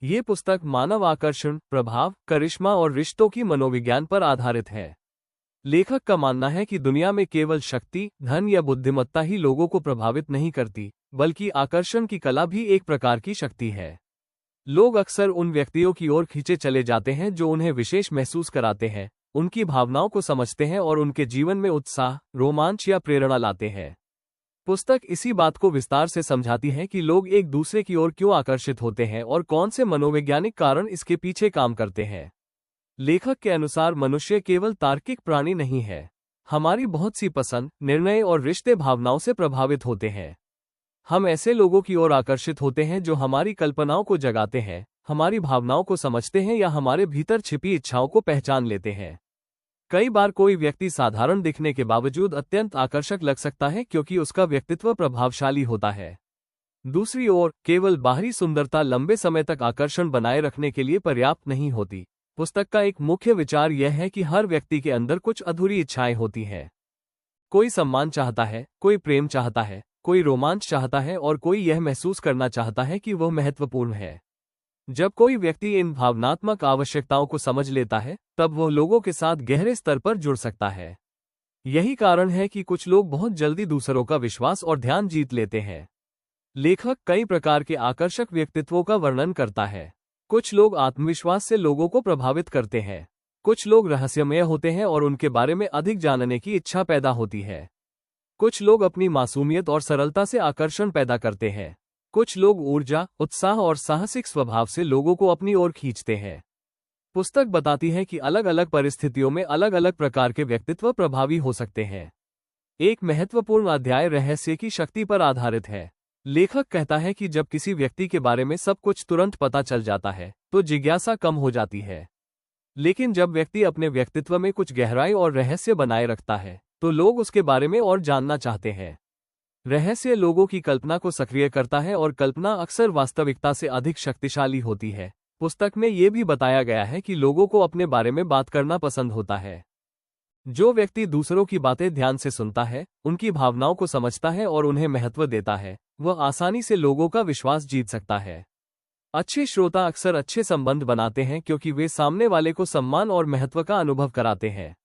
ये पुस्तक मानव आकर्षण, प्रभाव, करिश्मा और रिश्तों की मनोविज्ञान पर आधारित है। लेखक का मानना है कि दुनिया में केवल शक्ति, धन या बुद्धिमत्ता ही लोगों को प्रभावित नहीं करती, बल्कि आकर्षण की कला भी एक प्रकार की शक्ति है। लोग अक्सर उन व्यक्तियों की ओर खींचे चले जाते हैं जो उन्हें विशेष महसूस कराते हैं, उनकी भावनाओं को समझते हैं और उनके जीवन में उत्साह, रोमांच या प्रेरणा लाते हैं। पुस्तक इसी बात को विस्तार से समझाती है कि लोग एक दूसरे की ओर क्यों आकर्षित होते हैं और कौन से मनोवैज्ञानिक कारण इसके पीछे काम करते हैं। लेखक के अनुसार मनुष्य केवल तार्किक प्राणी नहीं है। हमारी बहुत सी पसंद, निर्णय और रिश्ते भावनाओं से प्रभावित होते हैं। हम ऐसे लोगों की ओर आकर्षित होते हैं जो हमारी कल्पनाओं को जगाते हैं, हमारी भावनाओं को समझते हैं या हमारे भीतर छिपी इच्छाओं को पहचान लेते हैं। कई बार कोई व्यक्ति साधारण दिखने के बावजूद अत्यंत आकर्षक लग सकता है क्योंकि उसका व्यक्तित्व प्रभावशाली होता है। दूसरी ओर, केवल बाहरी सुंदरता लंबे समय तक आकर्षण बनाए रखने के लिए पर्याप्त नहीं होती। पुस्तक का एक मुख्य विचार यह है कि हर व्यक्ति के अंदर कुछ अधूरी इच्छाएं होती हैं। कोई सम्मान चाहता है, कोई प्रेम चाहता है, कोई रोमांच चाहता है और कोई यह महसूस करना चाहता है कि वह महत्वपूर्ण है। जब कोई व्यक्ति इन भावनात्मक आवश्यकताओं को समझ लेता है, तब वह लोगों के साथ गहरे स्तर पर जुड़ सकता है। यही कारण है कि कुछ लोग बहुत जल्दी दूसरों का विश्वास और ध्यान जीत लेते हैं। लेखक कई प्रकार के आकर्षक व्यक्तित्वों का वर्णन करता है। कुछ लोग आत्मविश्वास से लोगों को प्रभावित करते हैं। कुछ लोग रहस्यमय होते हैं और उनके बारे में अधिक जानने की इच्छा पैदा होती है। कुछ लोग अपनी मासूमियत और सरलता से आकर्षण पैदा करते हैं। कुछ लोग ऊर्जा, उत्साह और साहसिक स्वभाव से लोगों को अपनी ओर खींचते हैं। पुस्तक बताती है कि अलग अलग परिस्थितियों में अलग अलग प्रकार के व्यक्तित्व प्रभावी हो सकते हैं। एक महत्वपूर्ण अध्याय रहस्य की शक्ति पर आधारित है। लेखक कहता है कि जब किसी व्यक्ति के बारे में सब कुछ तुरंत पता चल जाता है, तो जिज्ञासा कम हो जाती है। लेकिन जब व्यक्ति अपने व्यक्तित्व में कुछ गहराई और रहस्य बनाए रखता है, तो लोग उसके बारे में और जानना चाहते हैं। रहस्य लोगों की कल्पना को सक्रिय करता है और कल्पना अक्सर वास्तविकता से अधिक शक्तिशाली होती है। पुस्तक में यह भी बताया गया है कि लोगों को अपने बारे में बात करना पसंद होता है। जो व्यक्ति दूसरों की बातें ध्यान से सुनता है, उनकी भावनाओं को समझता है और उन्हें महत्व देता है, वह आसानी से लोगों का विश्वास जीत सकता है। अच्छे श्रोता अक्सर अच्छे संबंध बनाते हैं क्योंकि वे सामने वाले को सम्मान और महत्व का अनुभव कराते हैं।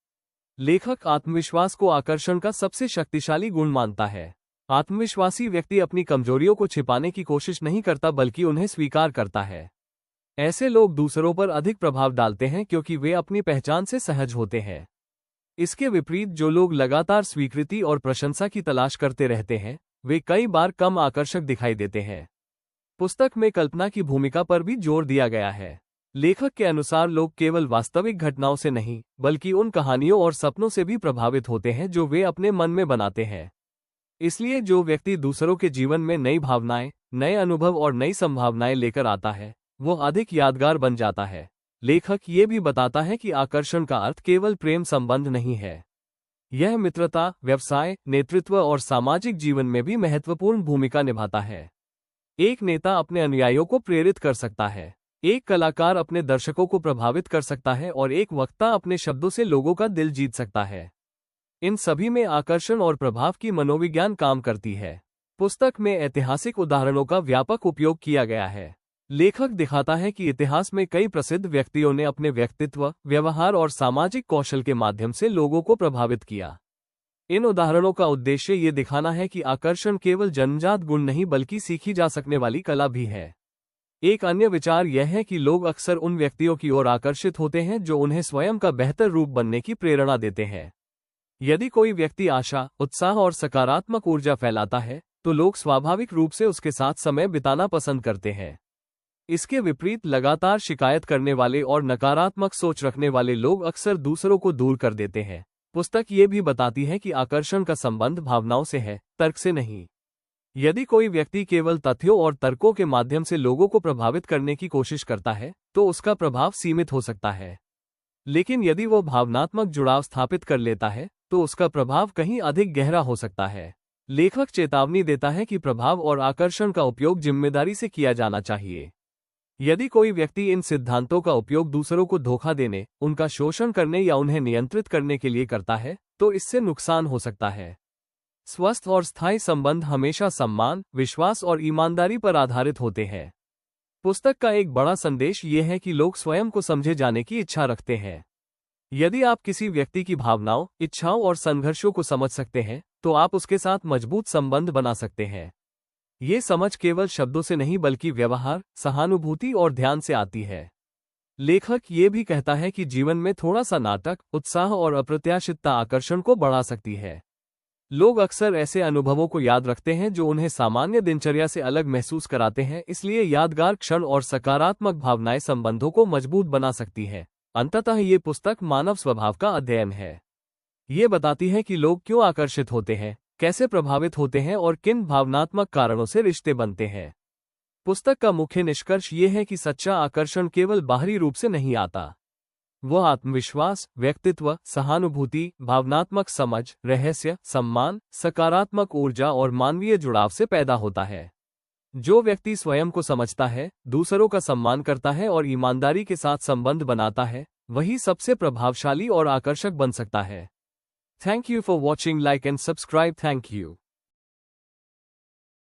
लेखक आत्मविश्वास को आकर्षण का सबसे शक्तिशाली गुण मानता है। आत्मविश्वासी व्यक्ति अपनी कमजोरियों को छिपाने की कोशिश नहीं करता बल्कि उन्हें स्वीकार करता है। ऐसे लोग दूसरों पर अधिक प्रभाव डालते हैं क्योंकि वे अपनी पहचान से सहज होते हैं। इसके विपरीत जो लोग लगातार स्वीकृति और प्रशंसा की तलाश करते रहते हैं, वे कई बार कम आकर्षक दिखाई देते हैं। पुस्तक में कल्पना की भूमिका पर भी जोर दिया गया है। लेखक के अनुसार लोग केवल वास्तविक घटनाओं से नहीं, बल्कि उन कहानियों और सपनों से भी प्रभावित होते हैं जो वे अपने मन में बनाते हैं। इसलिए जो व्यक्ति दूसरों के जीवन में नई भावनाएं, नए अनुभव और नई संभावनाएं लेकर आता है, वो अधिक यादगार बन जाता है। लेखक ये भी बताता है कि आकर्षण का अर्थ केवल प्रेम संबंध नहीं है। यह मित्रता, व्यवसाय, नेतृत्व और सामाजिक जीवन में भी महत्वपूर्ण भूमिका निभाता है। एक नेता अपने अनुयायियों को प्रेरित कर सकता है, एक कलाकार अपने दर्शकों को प्रभावित कर सकता है और एक वक्ता अपने शब्दों से लोगों का दिल जीत सकता है। इन सभी में आकर्षण और प्रभाव की मनोविज्ञान काम करती है। पुस्तक में ऐतिहासिक उदाहरणों का व्यापक उपयोग किया गया है। लेखक दिखाता है कि इतिहास में कई प्रसिद्ध व्यक्तियों ने अपने व्यक्तित्व, व्यवहार और सामाजिक कौशल के माध्यम से लोगों को प्रभावित किया। इन उदाहरणों का उद्देश्य ये दिखाना है कि आकर्षण केवल जन्मजात गुण नहीं बल्कि सीखी जा सकने वाली कला भी है। एक अन्य विचार यह है कि लोग अक्सर उन व्यक्तियों की ओर आकर्षित होते हैं जो उन्हें स्वयं का बेहतर रूप बनने की प्रेरणा देते हैं। यदि कोई व्यक्ति आशा, उत्साह और सकारात्मक ऊर्जा फैलाता है, तो लोग स्वाभाविक रूप से उसके साथ समय बिताना पसंद करते हैं। इसके विपरीत लगातार शिकायत करने वाले और नकारात्मक सोच रखने वाले लोग अक्सर दूसरों को दूर कर देते हैं। पुस्तक ये भी बताती है कि आकर्षण का संबंध भावनाओं से है, तर्क से नहीं। यदि कोई व्यक्ति केवल तथ्यों और तर्कों के माध्यम से लोगों को प्रभावित करने की कोशिश करता है, तो उसका प्रभाव सीमित हो सकता है। लेकिन यदि वो भावनात्मक जुड़ाव स्थापित कर लेता है, तो उसका प्रभाव कहीं अधिक गहरा हो सकता है। लेखक चेतावनी देता है कि प्रभाव और आकर्षण का उपयोग जिम्मेदारी से किया जाना चाहिए। यदि कोई व्यक्ति इन सिद्धांतों का उपयोग दूसरों को धोखा देने, उनका शोषण करने या उन्हें नियंत्रित करने के लिए करता है, तो इससे नुकसान हो सकता है। स्वस्थ और स्थायी संबंध हमेशा सम्मान, विश्वास और ईमानदारी पर आधारित होते हैं। पुस्तक का एक बड़ा संदेश ये है कि लोग स्वयं को समझे जाने की इच्छा रखते हैं। यदि आप किसी व्यक्ति की भावनाओं, इच्छाओं और संघर्षों को समझ सकते हैं, तो आप उसके साथ मजबूत संबंध बना सकते हैं। ये समझ केवल शब्दों से नहीं बल्कि व्यवहार, सहानुभूति और ध्यान से आती है। लेखक ये भी कहता है कि जीवन में थोड़ा सा नाटक, उत्साह और अप्रत्याशितता आकर्षण को बढ़ा सकती है। लोग अक्सर ऐसे अनुभवों को याद रखते हैं जो उन्हें सामान्य दिनचर्या से अलग महसूस कराते हैं, इसलिए यादगार क्षण और सकारात्मक भावनाएं संबंधों को मजबूत बना सकती है। अंततः ये पुस्तक मानव स्वभाव का अध्ययन है। ये बताती है कि लोग क्यों आकर्षित होते हैं, कैसे प्रभावित होते हैं और किन भावनात्मक कारणों से रिश्ते बनते हैं। पुस्तक का मुख्य निष्कर्ष ये है कि सच्चा आकर्षण केवल बाहरी रूप से नहीं आता। वह आत्मविश्वास, व्यक्तित्व, सहानुभूति, भावनात्मक समझ, रहस्य, सम्मान, सकारात्मक ऊर्जा और मानवीय जुड़ाव से पैदा होता है। जो व्यक्ति स्वयं को समझता है, दूसरों का सम्मान करता है और ईमानदारी के साथ संबंध बनाता है, वही सबसे प्रभावशाली और आकर्षक बन सकता है। Thank you for watching, like and subscribe. Thank you.